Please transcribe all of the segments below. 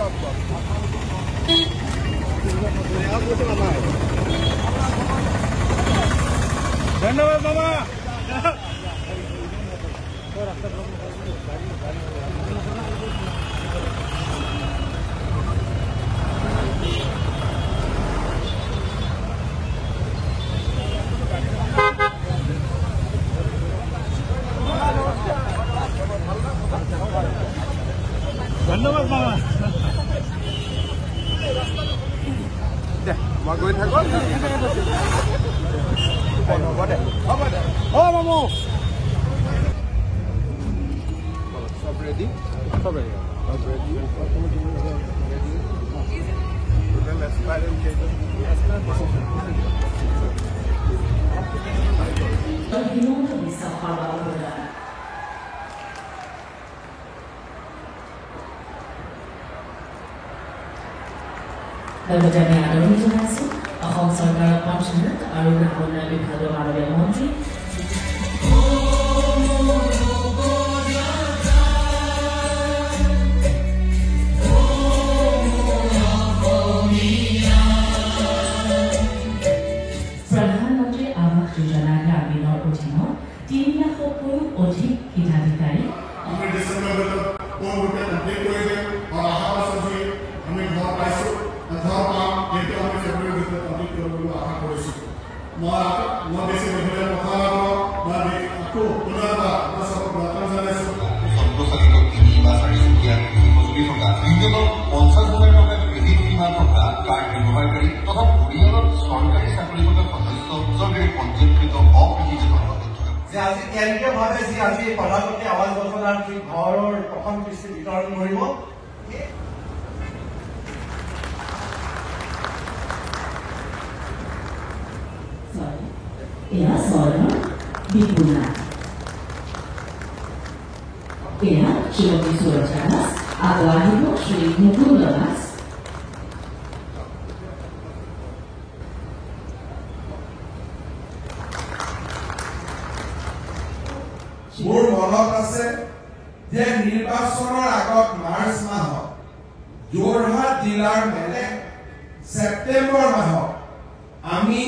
ধন্যবাদ বাবা। ধন্যবাদ বাবা। মই গৈ থাকো মামু সব ৰেডি সব ৰেডি লগতে আমি আদৰণি জনাইছোঁ অসম চৰকাৰৰ পঞ্চায়ত আৰু গ্ৰামোন্নয়ন বিভাগৰ মাননীয় মন্ত্ৰী প্ৰধানমন্ত্ৰী আৱাস যোজনা গ্ৰামীণৰ অধীনত 3 লাখতকৈও অধিক হিতাধিকাৰী আজি কেন্দ্ৰীয়ভাৱে যি আজি প্ৰধানমন্ত্ৰী আৱাস যোজনাৰ যি ঘৰৰ প্ৰথম কিস্তি বিতৰণ কৰিব এয়া চৰণৰ বিপুলা এয়া শ্ৰীমতী সুৰক্ষা দাস আকৌ আহিব শ্ৰী মুকুন্দ দাস মোৰ মনত আছে যে নিৰ্বাচনৰ আগত মাৰ্চ মাহত যোৰহাট জিলাৰ মেলে ছেপ্টেম্বৰ মাহত আমি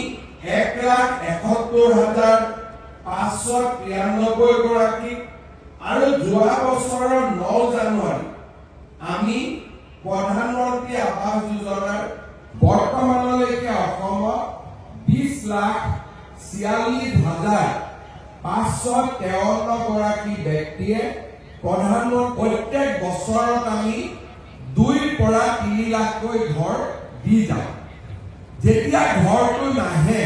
1,71,593 গৰাকী আৰু যোৱা বছৰৰ 9 জানুৱাৰী আমি প্ৰধানমন্ত্ৰী আৱাস যোজনাৰ বৰ্তমানলৈকে অসমত 20,46,553 গৰাকী ব্যক্তিয়ে প্ৰধানমন্ত্ৰী প্ৰত্যেক বছৰত আমি 2 পৰা 3 লাখকৈ ঘৰ দি যাওঁ যেতিয়া ঘৰটো নাহে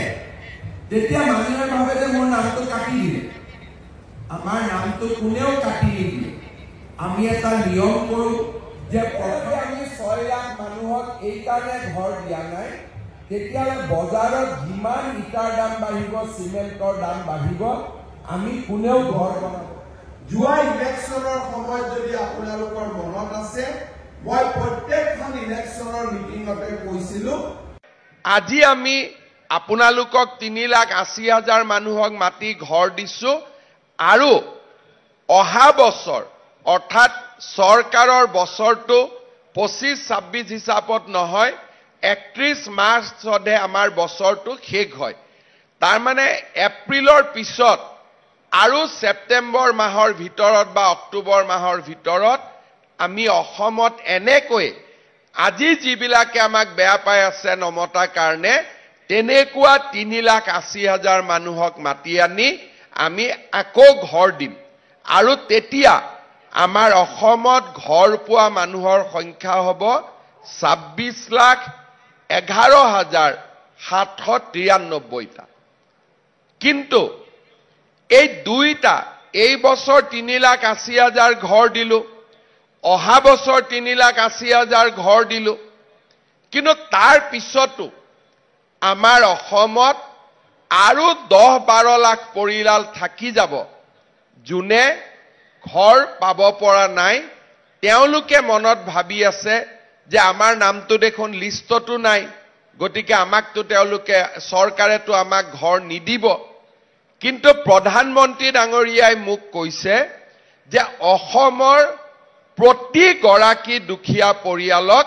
তেতিয়া মানুহে ভাবে যে মোৰ নামটো কাটি দিলে আমাৰ নামটো কোনেও কাটি নিদিয়ে আমি এটা নিয়ম কৰোঁ যে প্ৰথমে আমি 6 লাখ মানুহক এই কাৰণে ঘৰ দিয়া নাই তেতিয়ালে বজাৰত যিমান ইটাৰ দাম বাঢ়িব চিমেণ্টৰ দাম বাঢ়িব আমি কোনেও ঘৰ বনাব যোৱা ইলেকশ্যনৰ সময়ত যদি আপোনালোকৰ মনত আছে মই প্ৰত্যেকখন ইলেকশ্যনৰ মিটিঙতে কৈছিলোঁ আজি আমি আপোনালোকক 3,80,000 মানুহক মাটি ঘৰ দিছো আৰু অহা বছৰ অৰ্থাৎ চৰকাৰৰ বছৰটো 25-26 হিচাপত নহয় 31 মাৰ্চতহে আমাৰ বছৰটো শেষ হয় তাৰ মানে এপ্ৰিলৰ পিছত আৰু ছেপ্টেম্বৰ মাহৰ ভিতৰত বা অক্টোবৰ মাহৰ ভিতৰত আমি অসমত এনেকৈ আজি যিবিলাকে আমাক বেয়া পাই আছে নমতাৰ কাৰণে তেনেকুৱা 3,80,000 মানুহক মাতি আনি আমি আকৌ ঘৰ দিম আৰু তেতিয়া আমাৰ অসমত ঘৰ পোৱা মানুহৰ সংখ্যা হ'ব 26,11,793টা কিন্তু এই দুইটা এই বছৰ 3,80,000 ঘৰ দিলো অহা বছৰ 3,80,000 ঘৰ দিলো কিন্তু তাৰ পিছতো আমাৰ অসমত আৰু 10-12 লাখ পৰিয়াল থাকি যাব যোনে ঘৰ পাব পৰা নাই তেওঁলোকে মনত ভাবি আছে যে আমাৰ নামটো দেখোন লিষ্টতো নাই গতিকে আমাকতো তেওঁলোকে চৰকাৰেতো আমাক ঘৰ নিদিব কিন্তু প্ৰধানমন্ত্ৰী ডাঙৰীয়াই মোক কৈছে যে অসমৰ প্ৰতিগৰাকী দুখীয়া পৰিয়ালক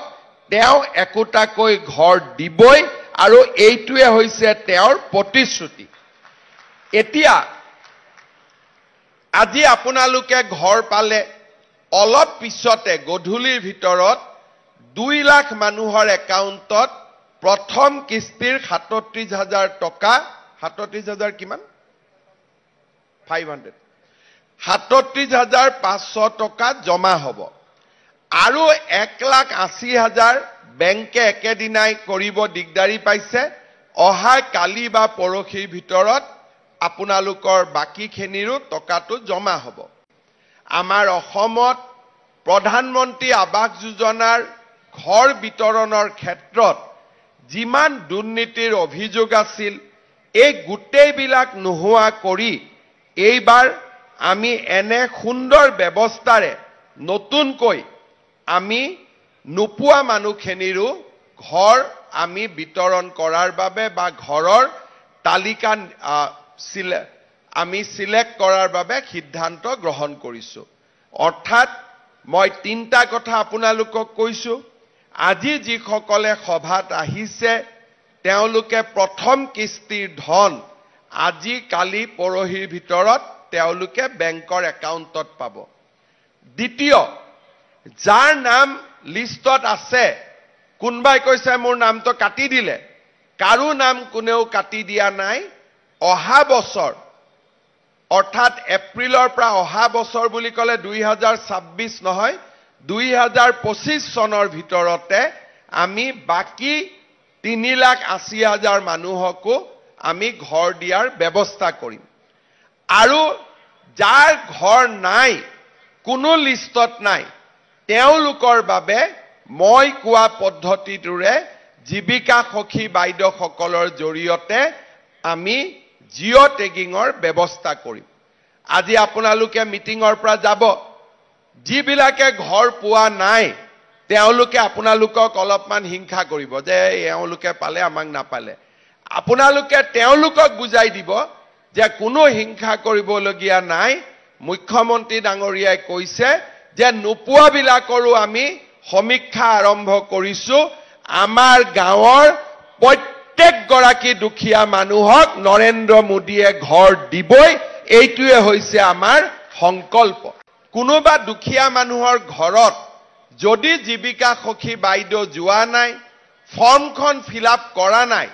তেওঁ একোটাকৈ ঘৰ দিবই আৰু এইটোৱে হৈছে তেওঁৰ প্ৰতিশ্ৰুতি। এতিয়া আজি আপোনালোকে ঘৰ পালে, অলপ পিছতে গধূলিৰ ভিতৰত 2 লাখ মানুহৰ একাউণ্টত প্ৰথম কিস্তিৰ 37,000 টকা, 37,000 কিমান? 500, 37,500 টকা জমা হ'ব আৰু 1,80,000 বেংকে একেদিনাই কৰিব দিগদাৰি পাইছে। অহা কালি বা পৰহিৰ ভিতৰত আপোনালোকৰ বাকীখিনিৰো টকাটো জমা হ'ব। আমাৰ অসমত প্ৰধানমন্ত্ৰী আৱাস যোজনাৰ ঘৰ বিতৰণৰ ক্ষেত্ৰত যিমান দুৰ্নীতিৰ অভিযোগ আছিল, এই গোটেইবিলাক নোহোৱা কৰি এইবাৰ আমি এনে সুন্দৰ ব্যৱস্থাৰে নতুনকৈ আমি নোপোৱা মানুহখিনিৰো ঘৰ আমি বিতৰণ কৰাৰ বাবে বা ঘৰৰ তালিকা আমি সিলেক্ট কৰাৰ বাবে সিদ্ধান্ত গ্ৰহণ কৰিছো। অৰ্থাৎ মই 3টা কথা আপোনালোকক কৈছো। আজি যিসকলে সভাত আহিছে তেওঁলোকে প্ৰথম কিস্তিৰ ধন আজি কালি পৰহিৰ ভিতৰত তেওঁলোকে বেংকৰ একাউণ্টত পাব। দ্বিতীয়, যাৰ নাম লিষ্টত আছে, কোনবাই কৈছে মোৰ নামটো কাটি দিলে, কাৰো নাম কোনেও কাটি দিয়া নাই। অহা বছৰ অৰ্থাৎ এপ্ৰিলৰ পৰা অহা বছৰ বুলি ক'লে 2026 নহয়, 2025 চনৰ ভিতৰতে আমি বাকী 3,80,000 মানুহকো আমি ঘৰ দিয়াৰ ব্যৱস্থা কৰিম। আৰু যাৰ ঘৰ নাই, কোনো লিষ্টত নাই, তেওঁলোকৰ বাবে মই কোৱা পদ্ধতিটোৰে জীৱিকা সখী বাইদেউসকলৰ জৰিয়তে আমি জিঅ' টেগিঙৰ ব্যৱস্থা কৰিম। আজি আপোনালোকে মিটিঙৰ পৰা যাব, যিবিলাকে ঘৰ পোৱা নাই তেওঁলোকে আপোনালোকক অলপমান হিংসা কৰিব যে এওঁলোকে পালে আমাক নাপালে। আপোনালোকে তেওঁলোকক বুজাই দিব যে কোনো হিংসা কৰিবলগীয়া নাই। মুখ্যমন্ত্ৰী ডাঙৰীয়াই কৈছে যে নোপোৱাবিলাকৰো আমি সমীক্ষা আৰম্ভ কৰিছো। আমাৰ গাঁৱৰ প্ৰত্যেকগৰাকী দুখীয়া মানুহক নৰেন্দ্ৰ মোদীয়ে ঘৰ দিবই, এইটোৱে হৈছে আমাৰ সংকল্প। কোনোবা দুখীয়া মানুহৰ ঘৰত যদি জীৱিকা সখী বাইদেউ যোৱা নাই, ফৰ্মখন ফিল-আপ কৰা নাই,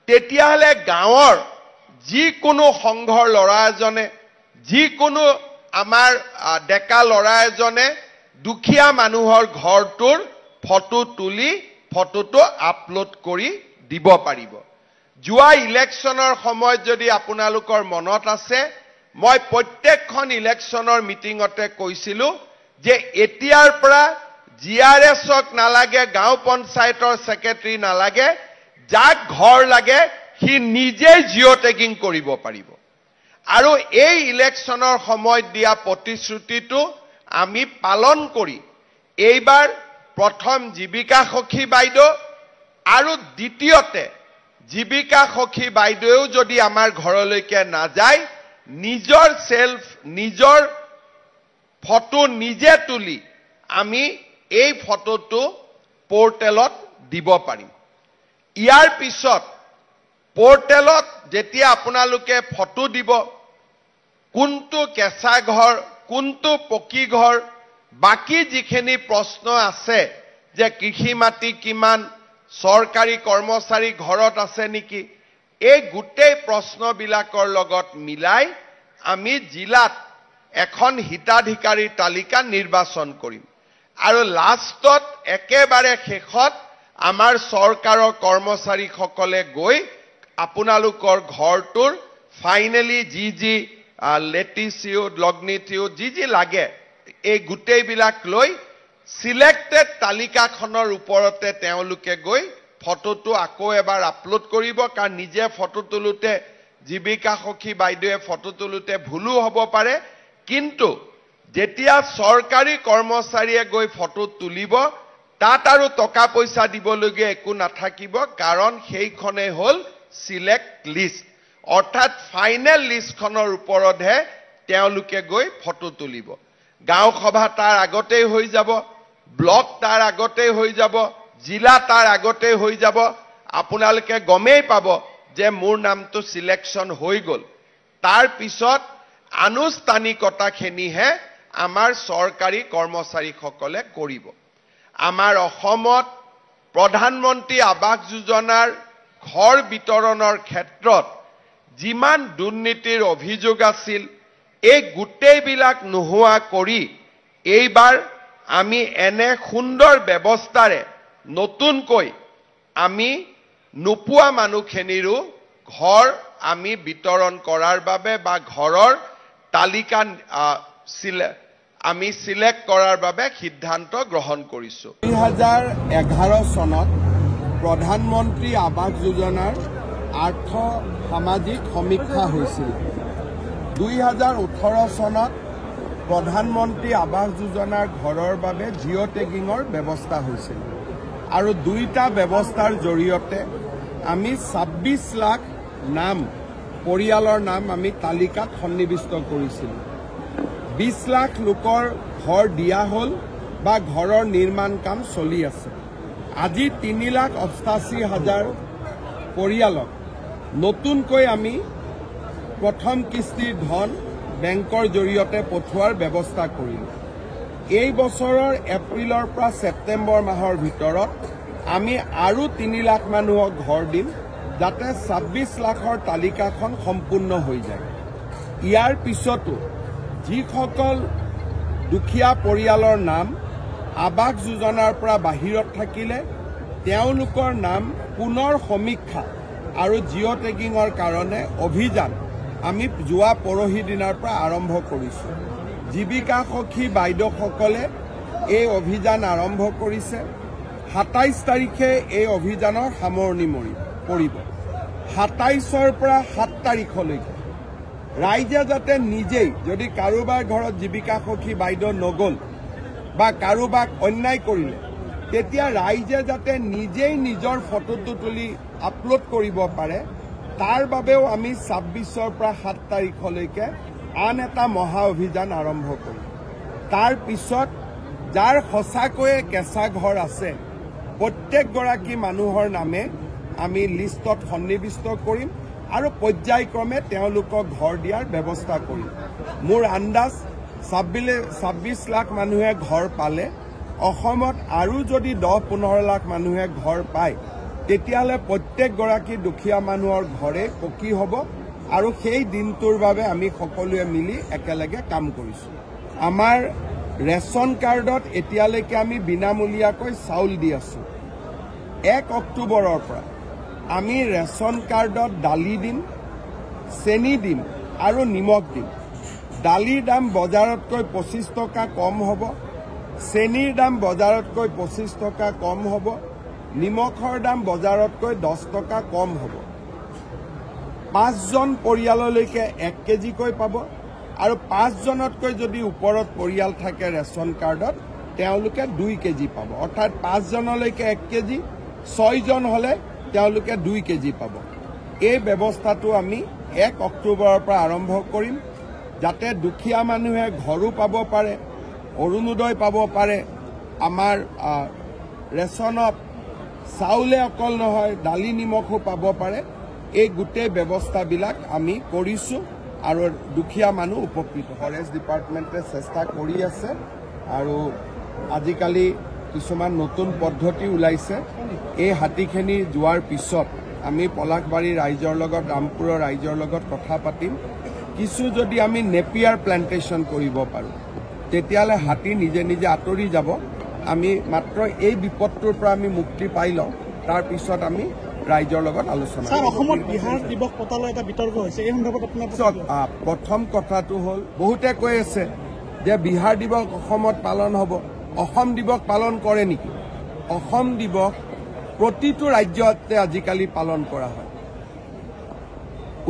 তেতিয়াহ'লে গাঁৱৰ যিকোনো সংঘৰ ল'ৰা এজনে, যিকোনো আমাৰ ডেকা ল'ৰা এজনে দুখীয়া মানুহৰ ঘৰটোৰ ফটো তুলি ফটোটো আপলোড কৰি দিব পাৰিব। যোৱা ইলেকশ্যনৰ সময়ত যদি আপোনালোকৰ মনত আছে, মই প্ৰত্যেকখন ইলেকশ্যনৰ মিটিঙতে কৈছিলো যে এতিয়াৰ পৰা জিআৰএছক নালাগে, গাঁও পঞ্চায়তৰ ছেক্ৰেটাৰী নালাগে, যাক ঘৰ লাগে সি নিজে জিঅ' টেগিং কৰিব পাৰিব। আৰু এই ইলেকশ্যনৰ সময়ত দিয়া প্ৰতিশ্ৰুতিটো আমি পালন কৰি এইবাৰ প্ৰথম জীৱিকা সখী বাইদেউ আৰু দ্বিতীয়তে জীৱিকা সখী বাইদেউ যদি আমাৰ ঘৰলৈকে নাযায়, নিজৰ ফটো নিজে তুলি আমি এই ফটোটো পৰ্টেলত দিব পাৰিম। ইয়াৰ পিছত পৰ্টেলত যেতিয়া আপোনালোকে ফটো দিব, কোনটো কেঁচা ঘৰ, কোনটো পকী ঘৰ, বাকী যিখিনি প্ৰশ্ন আছে যে কৃষি মাটি কিমান, চৰকাৰী কৰ্মচাৰী ঘৰত আছে নেকি, এই গোটেই প্ৰশ্নবিলাকৰ লগত মিলাই আমি জিলাত এখন হিতাধিকাৰীৰ তালিকা নিৰ্বাচন কৰিম। আৰু লাষ্টত একেবাৰে শেষত আমাৰ চৰকাৰৰ কৰ্মচাৰীসকলে গৈ আপোনালোকৰ ঘৰটোৰ ফাইনেলি যি লেটিচিউড, লগ্নিটিউড যি লাগে এই গোটেইবিলাক লৈ সিলেক্টেড তালিকাখনৰ ওপৰতে তেওঁলোকে গৈ ফটোটো আকৌ এবাৰ আপলোড কৰিব। কাৰণ নিজে ফটো তোলোতে জীৱিকা সখী বাইদেৱে ফটো তোলোতে ভুলো হ'ব পাৰে, কিন্তু যেতিয়া চৰকাৰী কৰ্মচাৰীয়ে গৈ ফটো তুলিব তাত আৰু টকা পইচা দিবলগীয়া একো নাথাকিব, কাৰণ সেইখনে হ'ল সিলেক্ট লিষ্ট, অৰ্থাৎ ফাইনেল লিষ্টখনৰ ওপৰতহে তেওঁলোকে গৈ ফটো তুলিব। গাঁও সভা তাৰ আগতেই হৈ যাব, ব্লক তাৰ আগতেই হৈ যাব, জিলা তাৰ আগতেই হৈ যাব। আপোনালোকে গমেই পাব যে মোৰ নামটো সিলেকশন হৈ গ'ল। তাৰ পিছত আনুষ্ঠানিকতাখিনিহে আমাৰ চৰকাৰী কৰ্মচাৰীসকলে কৰিব। আমাৰ অসমত প্ৰধানমন্ত্ৰী আৱাস যোজনাৰ ঘৰ বিতৰণৰ ক্ষেত্ৰত যিমান দুৰ্নীতিৰ অভিযোগ আছিল, এই গোটেইবিলাক নোহোৱা কৰি এইবাৰ আমি এনে সুন্দৰ ব্যৱস্থাৰে নতুনকৈ আমি নোপোৱা মানুহখিনিৰো ঘৰ আমি বিতৰণ কৰাৰ বাবে বা ঘৰৰ তালিকা আমি সিলেক্ট কৰাৰ বাবে সিদ্ধান্ত গ্ৰহণ কৰিছো। 2011 চনত প্ৰধানমন্ত্ৰী আৱাস যোজনাৰ আৰ্থ সামাজিক সমীক্ষা হৈছিল। 2018 চনত প্ৰধানমন্ত্ৰী আৱাস যোজনাৰ ঘৰৰ বাবে জিঅ' টেগিঙৰ ব্যৱস্থা হৈছিল আৰু দুইটা ব্যৱস্থাৰ জৰিয়তে আমি 26 লাখ নাম পৰিয়ালৰ নাম আমি তালিকাত সন্নিৱিষ্ট কৰিছিলোঁ। 20 লাখ লোকৰ ঘৰ দিয়া হ'ল বা ঘৰৰ নিৰ্মাণ কাম চলি আছে। আজি 3,88,000 পৰিয়ালক নতুনকৈ আমি প্ৰথম কিস্তিৰ ধন বেংকৰ জৰিয়তে পঠোৱাৰ ব্যৱস্থা কৰিলোঁ। এই বছৰৰ এপ্ৰিলৰ পৰা ছেপ্টেম্বৰ মাহৰ ভিতৰত আমি আৰু 3 লাখ মানুহক ঘৰ দিম, যাতে 26 লাখৰ তালিকাখন সম্পূৰ্ণ হৈ যায়। ইয়াৰ পিছতো যিসকল দুখীয়া পৰিয়ালৰ নাম আৱাস যোজনাৰ পৰা বাহিৰত থাকিলে তেওঁলোকৰ নাম পুনৰ সমীক্ষা আৰু জিঅ' টেগিঙৰ কাৰণে অভিযান আমি যোৱা পৰহি দিনাৰ পৰা আৰম্ভ কৰিছোঁ। জীৱিকা সখী বাইদেউসকলে এই অভিযান আৰম্ভ কৰিছে। 27 তাৰিখে এই অভিযানৰ সামৰণি পৰিব। 27ৰ পৰা 7 তাৰিখলৈকে ৰাইজে যাতে নিজেই, যদি কাৰোবাৰ ঘৰত জীৱিকা সখী বাইদেউ নগ'ল বা কাৰোবাক অন্যায় কৰিলে, তেতিয়া ৰাইজে যাতে নিজেই নিজৰ ফটোটো তুলি আপলোড কৰিব পাৰে, তাৰ বাবেও আমি 26ৰ পৰা 7 তাৰিখলৈকে আন এটা মহা অভিযান আৰম্ভ কৰিম। তাৰ পিছত যাৰ সঁচাকৈয়ে কেঁচা ঘৰ আছে প্ৰত্যেকগৰাকী মানুহৰ নামে আমি লিষ্টত সন্নিৱিষ্ট কৰিম আৰু পৰ্যায়ক্ৰমে তেওঁলোকক ঘৰ দিয়াৰ ব্যৱস্থা কৰিম। মোৰ আন্দাজ 26 লাখ মানুহে ঘৰ পালে অসমত আৰু যদি 10-15 লাখ মানুহে ঘৰ পায়, তেতিয়াহ'লে প্ৰত্যেকগৰাকী দুখীয়া মানুহৰ ঘৰে পকী হ'ব আৰু সেই দিনটোৰ বাবে আমি সকলোৱে মিলি একেলগে কাম কৰিছোঁ। আমাৰ ৰেচন কাৰ্ডত এতিয়ালৈকে আমি বিনামূলীয়াকৈ চাউল দি আছোঁ। 1 অক্টোবৰৰ পৰা আমি ৰেচন কাৰ্ডত দালি দিম, চেনি দিম আৰু নিমখ দিম। দালিৰ দাম বজাৰতকৈ 25 টকা কম হ'ব, চেনিৰ দাম বজাৰতকৈ 25 টকা কম হ'ব, নিমখৰ দাম বজাৰতকৈ 10 টকা কম হ'ব। 5জন পৰিয়াললৈকে 1 কেজিকৈ পাব আৰু 5জনতকৈ যদি ওপৰত পৰিয়াল থাকে ৰেচন কাৰ্ডত, তেওঁলোকে 2 কেজি পাব। অৰ্থাৎ 5জনলৈকে 1 কেজি, 6জন হ'লে তেওঁলোকে 2 কেজি পাব। এই ব্যৱস্থাটো আমি 1 অক্টোবৰৰ পৰা আৰম্ভ কৰিম, যাতে দুখীয়া মানুহে ঘৰো পাব পাৰে, অৰুণোদয় পাব পাৰে। আমাৰ ৰেচনত চাউলে অকল নহয়, দালি নিমখো পাব পাৰে। এই গোটেই ব্যৱস্থাবিলাক আমি কৰিছোঁ আৰু দুখীয়া মানুহ উপকৃত। ফৰেষ্ট ডিপাৰ্টমেণ্টে চেষ্টা কৰি আছে আৰু আজিকালি কিছুমান নতুন পদ্ধতি ওলাইছে। এই হাতীখিনি যোৱাৰ পিছত আমি পলাশবাৰী ৰাইজৰ লগত, ৰামপুৰৰ ৰাইজৰ লগত কথা পাতিম। কিছু যদি আমি নেপিয়াৰ প্লেণ্টেশ্যন কৰিব পাৰোঁ, তেতিয়াহ'লে হাতী নিজে নিজে আঁতৰি যাব। আমি মাত্ৰ এই বিপদটোৰ পৰা আমি মুক্তি পাই লওঁ, তাৰ পিছত আমি ৰাইজৰ লগত আলোচনা কৰিম। অসমত বিহাৰ দিৱস পতালৈ এটা বিতৰ্ক হৈছে, এই সন্দৰ্ভত আপোনাৰ প্ৰথম কথাটো হ'ল, বহুতে কৈ আছে যে বিহাৰ দিৱস অসমত পালন হ'ব। অসম দিৱস পালন কৰে নেকি? অসম দিৱস প্ৰতিটো ৰাজ্যতে আজিকালি পালন কৰা হয়।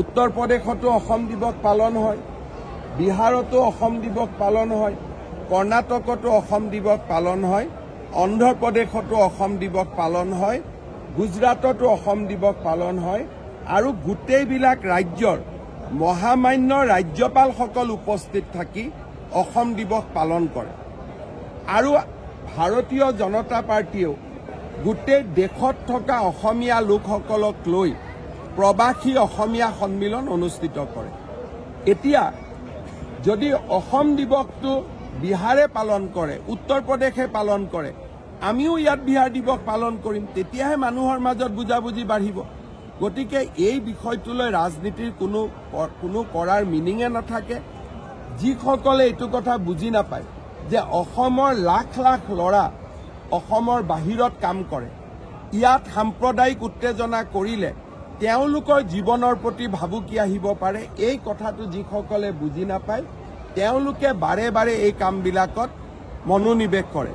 উত্তৰ প্ৰদেশতো অসম দিৱস পালন হয়, বিহাৰতো অসম দিৱস পালন হয়, কৰ্ণাটকতো অসম দিৱস পালন হয়, অন্ধ্ৰ প্ৰদেশতো অসম দিৱস পালন হয়, গুজৰাটতো অসম দিৱস পালন হয় আৰু গোটেইবিলাক ৰাজ্যৰ মহামান্য ৰাজ্যপালসকল উপস্থিত থাকি অসম দিৱস পালন কৰে আৰু ভাৰতীয় জনতা পাৰ্টীয়েও গোটেই দেশত থকা অসমীয়া লোকসকলক লৈ প্ৰবাসী অসমীয়া সন্মিলন অনুষ্ঠিত কৰে। এতিয়া যদি অসম দিৱসটো বিহাৰে পালন কৰে, উত্তৰ প্ৰদেশে পালন কৰে, আমিও ইয়াত বিহাৰ দিৱস পালন কৰিম, তেতিয়াহে মানুহৰ মাজত বুজাবুজি বাঢ়িব। গতিকে এই বিষয়টোলৈ ৰাজনীতিৰ কোনো কৰাৰ মিনিঙে নাথাকে। যিসকলে এইটো কথা বুজি নাপায় যে অসমৰ লাখ লাখ ল'ৰা অসমৰ বাহিৰত কাম কৰে, ইয়াত সাম্প্ৰদায়িক উত্তেজনা কৰিলে তেওঁলোকৰ জীৱনৰ প্ৰতি ভাবুকি আহিব পাৰে, এই কথাটো যিসকলে বুজি নাপায় তেওঁলোকে বাৰে বাৰে এই কামবিলাকত মনোনিৱেশ কৰে।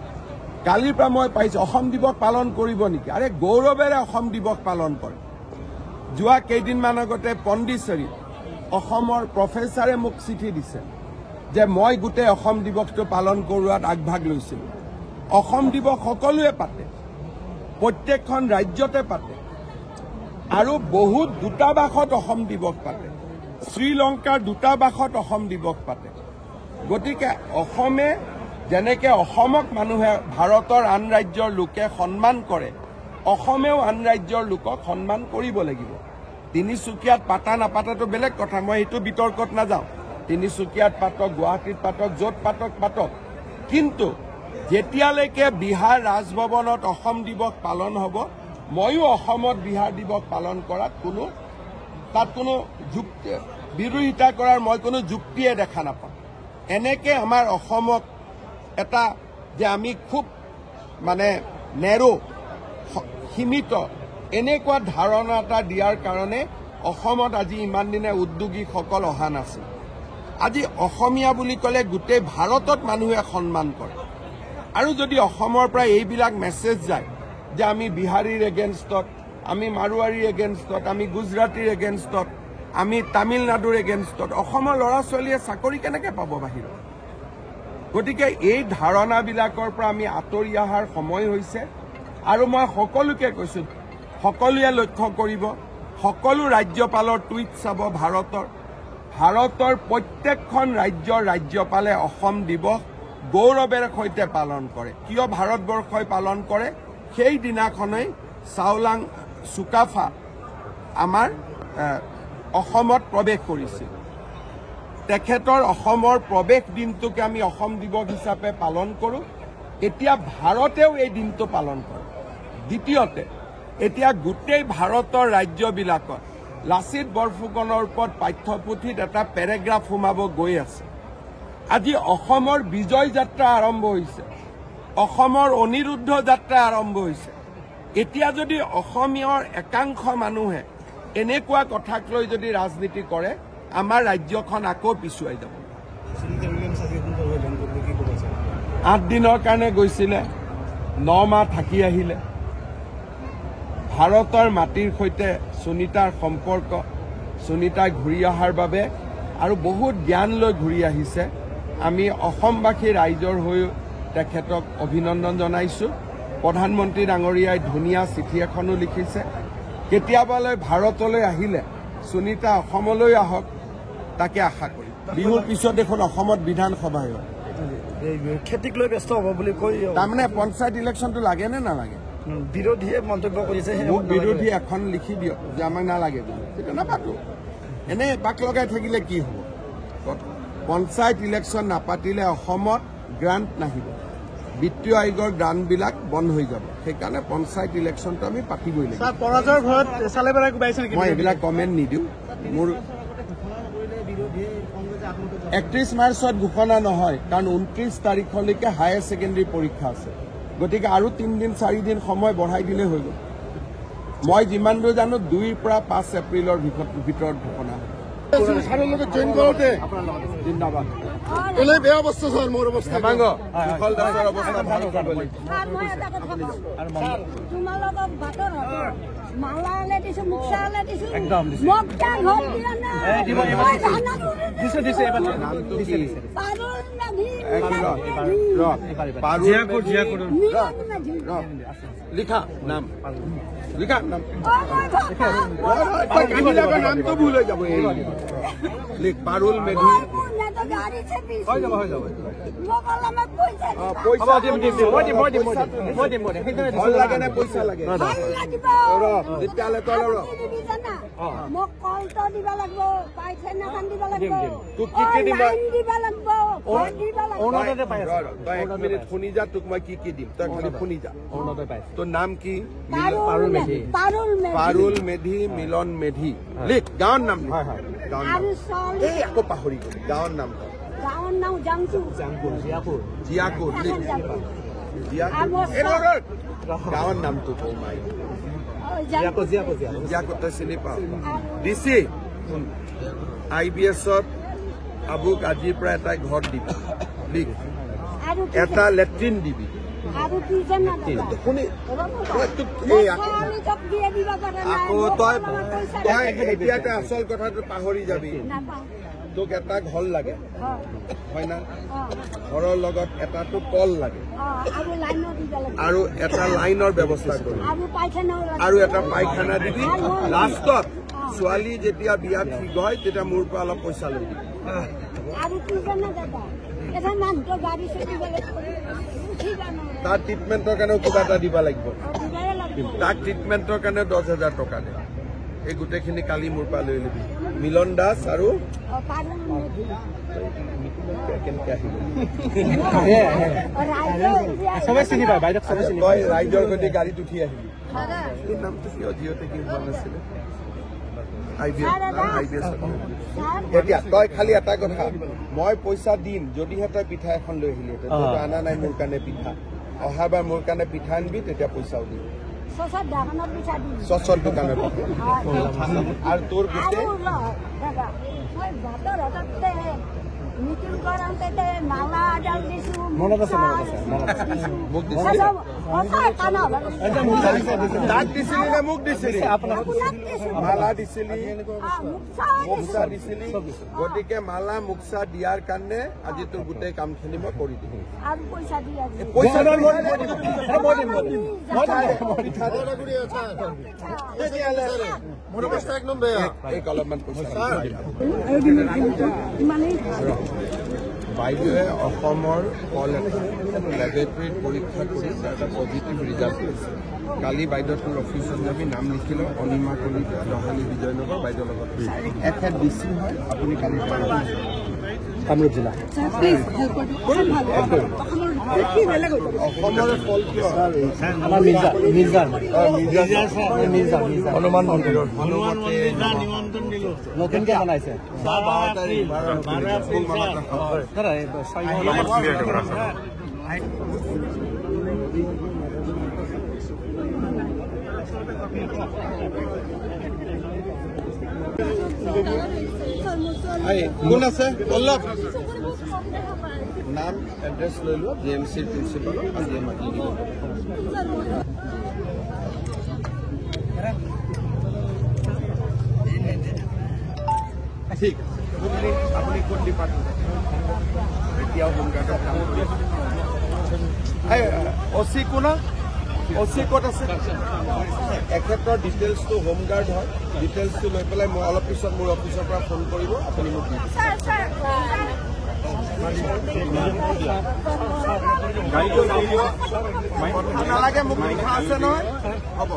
কালিৰ পৰা মই পাইছোঁ অসম দিৱস পালন কৰিব নেকি? আৰে গৌৰৱেৰে অসম দিৱস পালন কৰে। যোৱা কেইদিনমান আগতে পণ্ডিচেৰীত অসমৰ প্ৰফেচাৰে মোক চিঠি দিছে যে মই গোটেই অসম দিৱসটো পালন কৰোৱাত আগভাগ লৈছিলোঁ। অসম দিৱস সকলোৱে পাতে, প্ৰত্যেকখন ৰাজ্যতে পাতে আৰু বহুত দূতাবাসত অসম দিৱস পাতে, শ্ৰীলংকাৰ দূতাবাসত অসম দিৱস পাতে। গতিকে অসমে যেনেকে অসমক মানুহে ভাৰতৰ আন ৰাজ্যৰ লোকে সন্মান কৰে, অসমেও আন ৰাজ্যৰ লোকক সন্মান কৰিব লাগিব। তিনিচুকীয়াত পাতা নাপাতাটো বেলেগ কথা, মই সেইটো বিতৰ্কত নাযাওঁ। তিনিচুকীয়াত পাতক, গুৱাহাটীত পাতক, য'ত পাতক পাতক, কিন্তু যেতিয়ালৈকে বিহাৰ ৰাজভৱনত অসম দিৱস পালন হ'ব, ময়ো অসমত বিহাৰ দিৱস পালন কৰাত তাত কোনো বিৰোধিতা কৰাৰ মই কোনো যুক্তিয়ে দেখা নাপাওঁ। এনেকে আমাৰ অসমক এটা যে আমি খুব নেৰো সীমিত এনেকুৱা ধাৰণা এটা দিয়াৰ কাৰণে অসমত আজি ইমান দিনে উদ্যোগীসকল অহা নাছিল। আজি অসমীয়া বুলি ক'লে গোটেই ভাৰতত মানুহে সন্মান কৰে। আৰু যদি অসমৰ পৰা এইবিলাক মেছেজ যায় যে আমি বিহাৰীৰ এগেইনষ্টত, আমি মাৰোৱাৰীৰ এগেইনষ্টত, আমি গুজৰাটীৰ এগেইনষ্টত, আমি তামিলনাডুৰ এগেইনষ্টত, অসমৰ ল'ৰা ছোৱালীয়ে চাকৰি কেনেকৈ পাব বাহিৰত? গতিকে এই ধাৰণাবিলাকৰ পৰা আমি আঁতৰি অহাৰ সময় হৈছে। আৰু মই সকলোকে কৈছোঁ, সকলোৱে লক্ষ্য কৰিব, সকলো ৰাজ্যপালৰ টুইট চাব ভাৰতৰ প্ৰত্যেকখন ৰাজ্যৰ ৰাজ্যপালে অসম দিৱস গৌৰৱেৰে সৈতে পালন কৰে। কিয় ভাৰতবৰ্ষই পালন কৰে? সেই দিনাখনেই চাওলাং চুকাফা আমাৰ অসমত প্ৰৱেশ কৰিছিল। তেখেতৰ অসমৰ প্ৰৱেশ দিনটোকে আমি অসম দিৱস হিচাপে পালন কৰোঁ। এতিয়া ভাৰতেও এই দিনটো পালন কৰে। দ্বিতীয়তে, এতিয়া গোটেই ভাৰতৰ ৰাজ্যবিলাকত লাচিত বৰফুকনৰ ওপৰত পাঠ্যপুথিত এটা পেৰেগ্ৰাফ সোমাব গৈ আছে। আজি অসমৰ বিজয় যাত্ৰা আৰম্ভ হৈছে, অসমৰ অনিৰুদ্ধ যাত্ৰা আৰম্ভ হৈছে। এতিয়া যদি অসমীয়াৰ একাংশ মানুহে এনেকুৱা কথাক লৈ যদি ৰাজনীতি কৰে, আমাৰ ৰাজ্যখন আকৌ পিছুৱাই যাব। 8 দিনৰ কাৰণে গৈছিলে, 9 মাহ থাকি আহিলে। ভাৰতৰ মাটিৰ সৈতে সুনীতাৰ সম্পৰ্ক, সুনীতাই ঘূৰি অহাৰ বাবে আৰু বহুত জ্ঞান লৈ ঘূৰি আহিছে। আমি অসমবাসী ৰাইজৰ হৈ তেখেতক অভিনন্দন জনাইছোঁ। প্ৰধানমন্ত্ৰী ডাঙৰীয়াই ধুনীয়া চিঠি এখনো লিখিছে। কেতিয়াবালৈ ভাৰতলৈ আহিলে সুনীতা অসমলৈ আহক, তাকে আশা কৰিম। বিহুৰ পিছত দেখোন অসমত বিধানসভা হয়, খেতিক লৈ ব্যস্ত হ'ব বুলি কৈ তাৰমানে পঞ্চায়ত ইলেকশ্যনটো লাগে নে নালাগে? বিৰোধীয়ে মন্তব্য কৰিছে, মোক বিৰোধী এখন লিখি দিয়ক যে আমাক নালাগে বুলি, সেইটো নাপাতো। এনে বাক লগাই থাকিলে কি হ'ব? পঞ্চায়ত ইলেকশ্যন নাপাতিলে অসমত গ্ৰাণ্ট নাহিব, বিত্তীয় আয়োগৰ গ্ৰাণ্টবিলাক বন্ধ হৈ যাব। সেইকাৰণে পঞ্চায়ত ইলেকশ্যনটো আমি পাতিবই লাগিব। পৰাজয়ৰ ঘৰত চালে বেৰা কোবাইছে নেকি? মই এইবিলাক কমেণ্ট নিদিওঁ। মোৰ 31 মাৰ্চত ঘোষণা নহয়, কাৰণ 29 তাৰিখলৈকে হায়াৰ ছেকেণ্ডেৰী পৰীক্ষা আছে। গতিকে আৰু 3 দিন 4 দিন সময় বঢ়াই দিলে হৈ গ'ল। মই যিমান দূৰ জানো 2 পৰা 5 এপ্ৰিলৰ ভিতৰত ঘোষণা হ'ব। জইন কৰোঁতে জিন্দাবাদ। এনে বেয়া অৱস্থা ছাৰ, মোৰ অৱস্থা বিফল দাসৰ অৱস্থা ভাল কৰিব লাগিব। তোমালোকক বাটৰ মালা আলে দিছো, মুখা আলে দিছো, একদম দিছে। লিখা নাম, লিখা নাম, নামটো ভুল হৈ যাব। লিখ পাৰুল মেধি। তো গাড়ি से 20 हो जाओ मोबाइल में पैसा পইচা ভাল লাগে না পইচা লাগে তেতিয়াহ'লে তই মোক কল তো দিবা লাগবো পাইছে না খান দিবা লাগবো তোক কি দিবা দিবা লাগবো দিবা লাগবো অনতে পাই তই 1 মিনিট শুনি যা তোক মই কি দিম তই খালি শুনি যা অনতে পাই তোৰ নাম কি পাৰুল মেধি মিলন মেধি লিখ গাঁৱৰ নাম লিখ এই আকৌ পাহৰি গলি গাঁৱৰ নাম জাংচু জিয়াকুৰ লিখ গাঁৱৰ নামটো কওঁ মাই জিয়াকুৰ তই চিনি পাওঁ ডিচি IBSত আবুক আজিৰ পৰা এটা ঘৰ দিবি লিখ এটা লেট্ৰিন দিবি আৰু কি জানা শুনি আকৌ তই এতিয়া আচল কথাটো পাহৰি যাবি তোক এটা ঘৰ লাগে হয় না ঘৰৰ লগত এটাটো কল লাগে আৰু এটা লাইনৰ ব্যৱস্থা কৰিবি আৰু এটা পায়খানা দিবি লাষ্টত ছোৱালী যেতিয়া বিয়া ঠিক হয় তেতিয়া মোৰ পৰা অলপ পইচা লৈ দিবি তাৰ ট্ৰিটমেণ্টৰ কাৰণেও কিবা এটা দিব লাগিব তাক ট্ৰিটমেণ্টৰ কাৰণে 10,000 টকা দে এই গোটেইখিনি কালি মোৰ পৰা লৈ ল'বি মিলন দাস আৰু কেনেকৈ আহিব তই ৰাইজৰ সৈতে গাড়ীত উঠি আহিবি এই নামটো কিয় জিঅ'তে কি হোৱা নাছিলে এতিয়া তই খালি এটা কথা মই পইচা দিম যদিহে তই পিঠা এখন লৈ আহিলিহেঁতেন তইতো অনা নাই মোৰ কাৰণে পিঠা অহাবাৰ মোৰ কাৰণে পিঠা আনিবি তেতিয়া পইচাও দিম চচৰ দোকানৰ আৰু তোৰ গোটেই তাক দিছিলি নে মোক দিছিলি মালা দিছিলি মুক্সা দিছিলি গতিকে মালা মুক্সা দিয়াৰ কাৰণে আজি তোৰ গোটেই কামখিনি মই কৰি দিম অলপমান পইচা বাইদেৱে অসমৰ কল লেবৰেটৰীত পৰীক্ষা কৰি এটা পজিটিভ ৰিজাল্ট কৰিছে কালি বাইদেউটোৰ অফিচত যাবি নাম লিখিলোঁ অনিমা কলিতা ৰহালী বিজয়নগৰ বাইদেউৰ লগত এখেত ডিচি হয় আপুনি কালি কামৰূপ জিলা অসমৰ ফল কিয় আমাৰ মিৰ্জা হনুমান মন্দিৰৰ নতুনকে বনাইছে কোন আছে পল্লৱ নাম এড্ৰেছ লৈ লোৱা JMCৰ প্ৰিন্সিপালক আজিয়ে মাতি দিব ঠিক আপুনি কোন ডিপাৰ্টমেণ্ট এতিয়াও হোমগাৰ্ডৰ কাম কৰি অচি কোনা অচি ক'ত আছে এখেতৰ ডিটেইলছটো হোমগাৰ্ড হয় ডিটেইলছটো লৈ পেলাই মই অলপ পিছত মোৰ অফিচৰ পৰা ফোন কৰিব আপুনি মোক দিব নালাগে মোক লিখা আছে নহয় হ'ব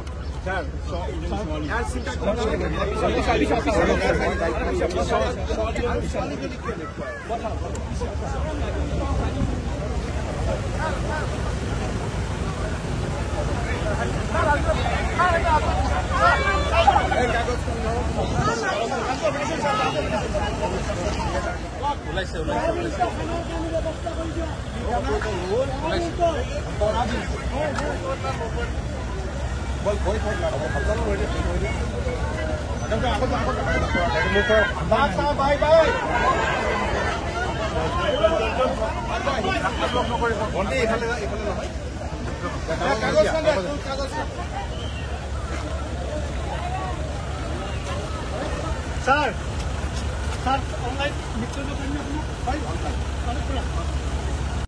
Sir, online,